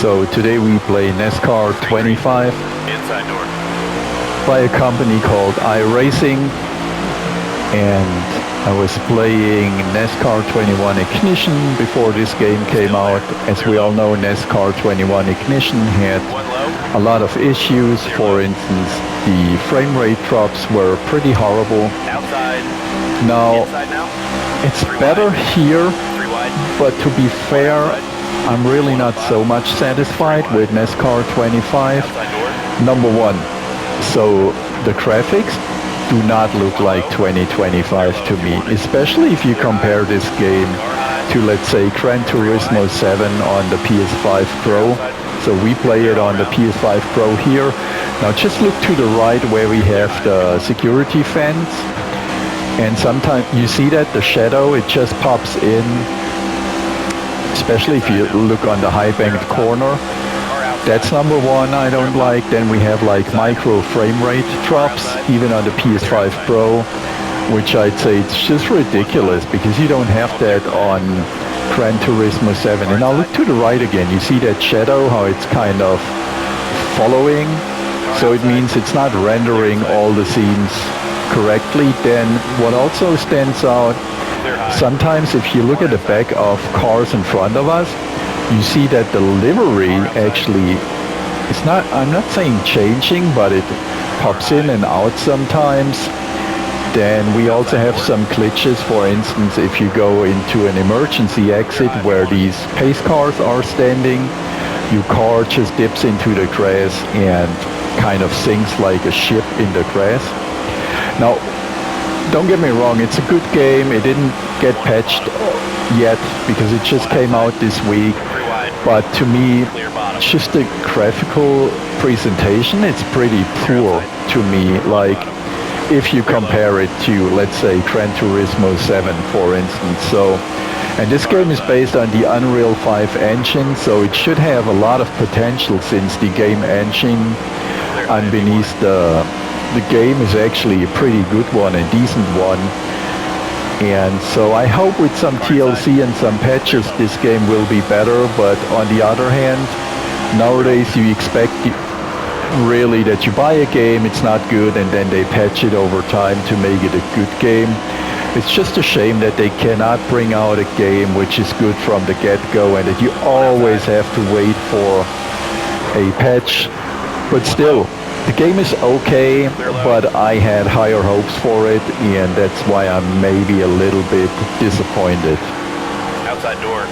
So today we play NASCAR 25 Inside door. by a company called iRacing, and I was playing NASCAR 21 Ignition before this game came out. As we all know, NASCAR 21 Ignition had a lot of issues. For instance, the frame rate drops were pretty horrible. Outside. Now, Inside now. it's better here, 3 wide. but to be fair, I'm really not so much satisfied with NASCAR 25. Outside door. Number one, so the graphics do not look like 2025 to me, especially if you compare this game to, let's say, Gran Turismo 7 on the PS5 Pro. So we play it on the PS5 Pro here. Now just look to the right where we have the security fence, and sometimes you see that the shadow, it just pops in, especially if you look on the high banked corner. That's number one I don't like. Then we have like micro frame rate drops even on the PS5 Pro, which I'd say it's just ridiculous because you don't have that on Gran Turismo 7. And now look to the right again, you see that shadow, how it's kind of following, so it means it's not rendering all the scenes correctly. Then what also stands out, sometimes if you look at the back of cars in front of us, you see that the livery actually, it's not, I'm not saying changing, but it pops in and out sometimes. Then we also have some glitches. For instance, if you go into an emergency exit where these pace cars are standing, your car just dips into the grass and kind of sinks like a ship in the grass. Now, don't get me wrong, it's a good game. It didn't get patched yet because it just came out this week. But to me, just the graphical presentation, it's pretty poor to me. Like, if you compare it to, let's say, Gran Turismo 7, for instance. So, and this game is based on the Unreal 5 engine, so it should have a lot of potential since the game engine underneath the game is actually a pretty good one, a decent one. And so I hope with some TLC and some patches this game will be better. But on the other hand, nowadays you expect really that you buy a game, it's not good, and then they patch it over time to make it a good game. It's just a shame that they cannot bring out a game which is good from the get-go and that you always have to wait for a patch. But still, the game is okay, but I had higher hopes for it, and that's why I'm maybe a little bit disappointed. Outside door.